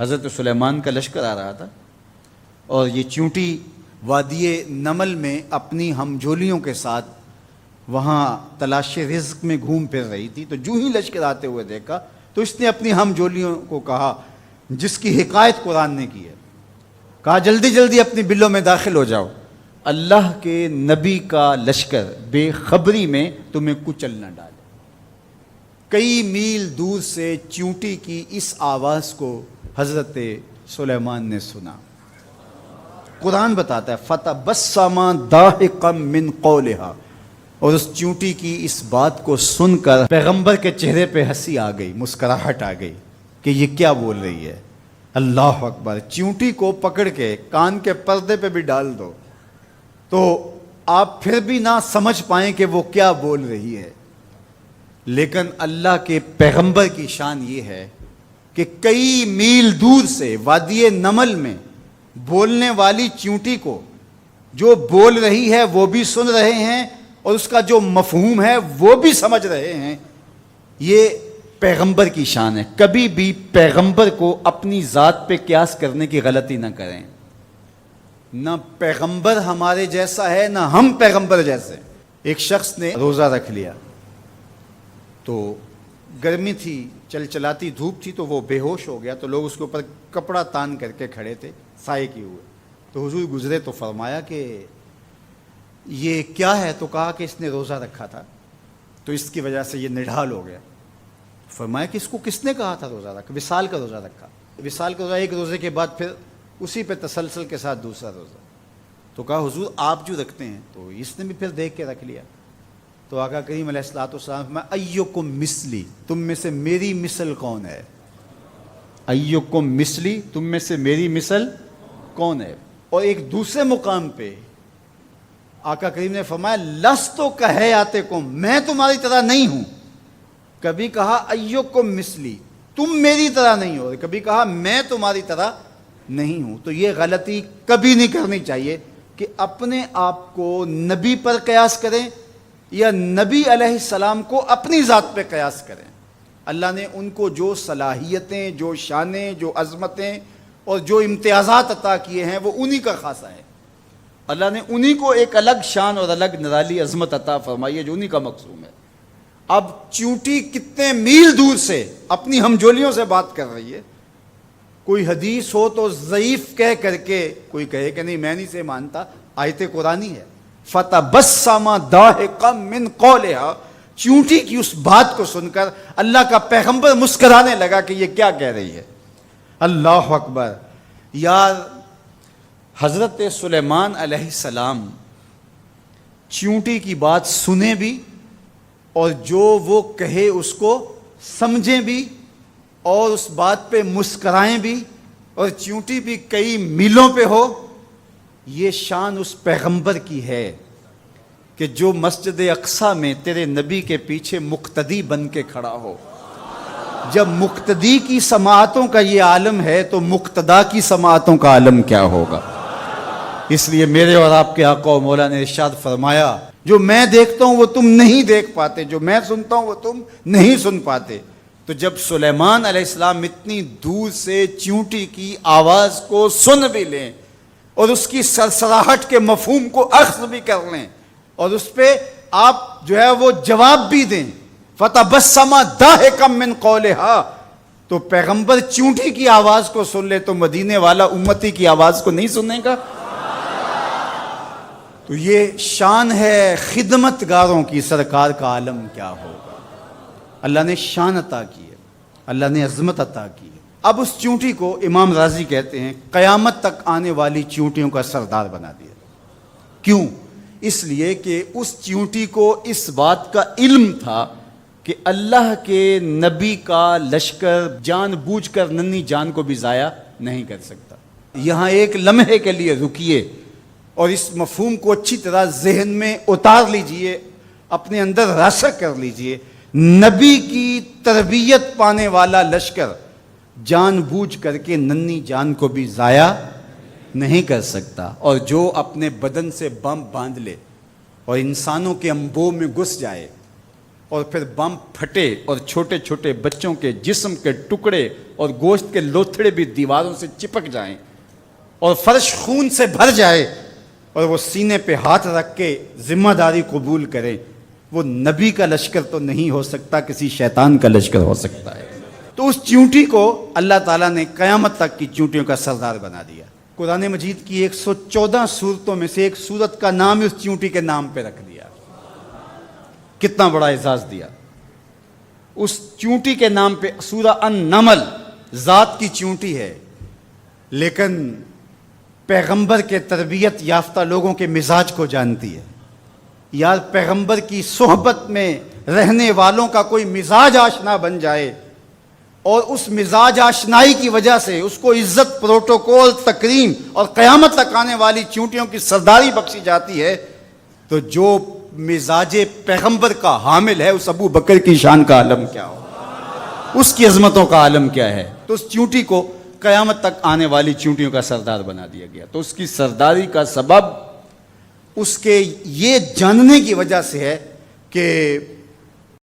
حضرت سلیمان کا لشکر آ رہا تھا اور یہ چیونٹی وادی نمل میں اپنی ہمجولیوں کے ساتھ وہاں تلاش رزق میں گھوم پھر رہی تھی. تو جو ہی لشکر آتے ہوئے دیکھا تو اس نے اپنی ہمجولیوں کو کہا، جس کی حکایت قرآن نے کی ہے، کہا جلدی جلدی اپنی بلوں میں داخل ہو جاؤ، اللہ کے نبی کا لشکر بے خبری میں تمہیں کچل نہ ڈالے. کئی میل دور سے چیونٹی کی اس آواز کو حضرت سلیمان نے سنا. قرآن بتاتا ہے فَتَبَسَّمَ ضَاحِكًا مِّن قَوْلِهَا، اور اس چیونٹی کی اس بات کو سن کر پیغمبر کے چہرے پہ ہنسی آ گئی، مسکراہٹ آ گئی کہ یہ کیا بول رہی ہے. اللہ اکبر. چیونٹی کو پکڑ کے کان کے پردے پہ بھی ڈال دو تو آپ پھر بھی نہ سمجھ پائیں کہ وہ کیا بول رہی ہے. لیکن اللہ کے پیغمبر کی شان یہ ہے کہ کئی میل دور سے وادی نمل میں بولنے والی چیونٹی کو جو بول رہی ہے وہ بھی سن رہے ہیں اور اس کا جو مفہوم ہے وہ بھی سمجھ رہے ہیں. یہ پیغمبر کی شان ہے. کبھی بھی پیغمبر کو اپنی ذات پہ قیاس کرنے کی غلطی نہ کریں. نہ پیغمبر ہمارے جیسا ہے نہ ہم پیغمبر جیسے. ایک شخص نے روزہ رکھ لیا تو گرمی تھی، چلچلاتی دھوپ تھی، تو وہ بے ہوش ہو گیا. تو لوگ اس کے اوپر کپڑا تان کر کے کھڑے تھے سائے کیے ہوئے. تو حضور گزرے تو فرمایا کہ یہ کیا ہے؟ تو کہا کہ اس نے روزہ رکھا تھا تو اس کی وجہ سے یہ نڈھال ہو گیا. فرمایا کہ اس کو کس نے کہا تھا روزہ رکھا؟ وصال کا روزہ رکھا. وصال کا روزہ ایک روزے کے بعد پھر اسی پہ تسلسل کے ساتھ دوسرا روزہ. تو کہا حضور آپ جو رکھتے ہیں. تو اس نے بھی پھر دیکھ کے رکھ لیا. تو آقا کریم علیہ الصلوۃ والسلام میں ایکم مثلی، تم میں سے میری مثل کون ہے؟ ایکم مثلی، تم میں سے میری مثل کون ہے؟ اور ایک دوسرے مقام پہ آقا کریم نے فرمایا لستو کہیاتکم، میں تمہاری طرح نہیں ہوں. کبھی کہا ایکم مثلی، تم میری طرح نہیں ہو، کبھی کہا میں تمہاری طرح نہیں ہوں. تو یہ غلطی کبھی نہیں کرنی چاہیے کہ اپنے آپ کو نبی پر قیاس کریں یا نبی علیہ السلام کو اپنی ذات پہ قیاس کریں. اللہ نے ان کو جو صلاحیتیں، جو شانیں، جو عظمتیں اور جو امتیازات عطا کیے ہیں وہ انہی کا خاصہ ہے. اللہ نے انہی کو ایک الگ شان اور الگ نرالی عظمت عطا فرمائی ہے جو انہی کا مقصوم ہے. اب چیونٹی کتنے میل دور سے اپنی ہمجولیوں سے بات کر رہی ہے. کوئی حدیث ہو تو ضعیف کہہ کر کے کوئی کہے کہ نہیں میں نہیں سے مانتا، آیت قرآنی ہے. فَتَبَسَّمَ ضَاحِكًا مِّن قَوْلِهَا، چیونٹی کی اس بات کو سن کر اللہ کا پیغمبر مسکرانے لگا کہ یہ کیا کہہ رہی ہے. اللہ اکبر. یار حضرت سلیمان علیہ السلام چیونٹی کی بات سنیں بھی اور جو وہ کہے اس کو سمجھیں بھی اور اس بات پہ مسکرائیں بھی اور چیونٹی بھی کئی میلوں پہ ہو. یہ شان اس پیغمبر کی ہے کہ جو مسجد اقصیٰ میں تیرے نبی کے پیچھے مقتدی بن کے کھڑا ہو. جب مقتدی کی سماعتوں کا یہ عالم ہے تو مقتدا کی سماعتوں کا عالم کیا ہوگا. اس لیے میرے اور آپ کے آقا و مولا نے ارشاد فرمایا جو میں دیکھتا ہوں وہ تم نہیں دیکھ پاتے، جو میں سنتا ہوں وہ تم نہیں سن پاتے. تو جب سلیمان علیہ السلام اتنی دور سے چیونٹی کی آواز کو سن بھی لیں اور اس کی سرسراہٹ کے مفہوم کو اخذ بھی کر لیں اور اس پہ آپ جو ہے وہ جواب بھی دیں، فَتَبَسَّمَ ضَاحِكًا مِّن قَوْلِهَا، تو پیغمبر چیونٹی کی آواز کو سن لے تو مدینے والا امتی کی آواز کو نہیں سننے کا. تو یہ شان ہے خدمت گاروں کی، سرکار کا عالم کیا ہوگا. اللہ نے شان عطا کی ہے، اللہ نے عظمت عطا کی ہے. اب اس چیونٹی کو امام راضی کہتے ہیں قیامت تک آنے والی چیونٹیوں کا سردار بنا دیا. کیوں؟ اس لیے کہ اس چیونٹی کو اس بات کا علم تھا کہ اللہ کے نبی کا لشکر جان بوجھ کر ننھی جان کو بھی ضائع نہیں کر سکتا. یہاں ایک لمحے کے لیے رکیے اور اس مفہوم کو اچھی طرح ذہن میں اتار لیجئے، اپنے اندر راسخ کر لیجئے. نبی کی تربیت پانے والا لشکر جان بوجھ کر کے ننھی جان کو بھی ضائع نہیں کر سکتا. اور جو اپنے بدن سے بم باندھ لے اور انسانوں کے انبوہ میں گھس جائے اور پھر بم پھٹے اور چھوٹے چھوٹے بچوں کے جسم کے ٹکڑے اور گوشت کے لوتھڑے بھی دیواروں سے چپک جائیں اور فرش خون سے بھر جائے اور وہ سینے پہ ہاتھ رکھ کے ذمہ داری قبول کرے، وہ نبی کا لشکر تو نہیں ہو سکتا، کسی شیطان کا لشکر ہو سکتا ہے۔ تو اس چیونٹی کو اللہ تعالیٰ نے قیامت تک کی چیونٹیوں کا سردار بنا دیا۔ قرآن مجید کی 114 سورتوں میں سے ایک سورت کا نام اس چیونٹی کے نام پہ رکھ دیا۔ کتنا بڑا اعزاز دیا اس چیونٹی کے نام پہ۔ سورہ النمل ذات کی چیونٹی ہے، لیکن پیغمبر کے تربیت یافتہ لوگوں کے مزاج کو جانتی ہے۔ یار پیغمبر کی صحبت میں رہنے والوں کا کوئی مزاج آشنا بن جائے اور اس مزاج آشنائی کی وجہ سے اس کو عزت، پروٹوکول، تکریم اور قیامت تک آنے والی چیونٹیوں کی سرداری بخشی جاتی ہے، تو جو مزاج پیغمبر کا حامل ہے اس ابو بکر کی شان کا عالم کیا ہو، اس کی عظمتوں کا عالم کیا ہے۔ تو اس چیونٹی کو قیامت تک آنے والی چیونٹیوں کا سردار بنا دیا گیا۔ تو اس کی سرداری کا سبب اس کے یہ جاننے کی وجہ سے ہے کہ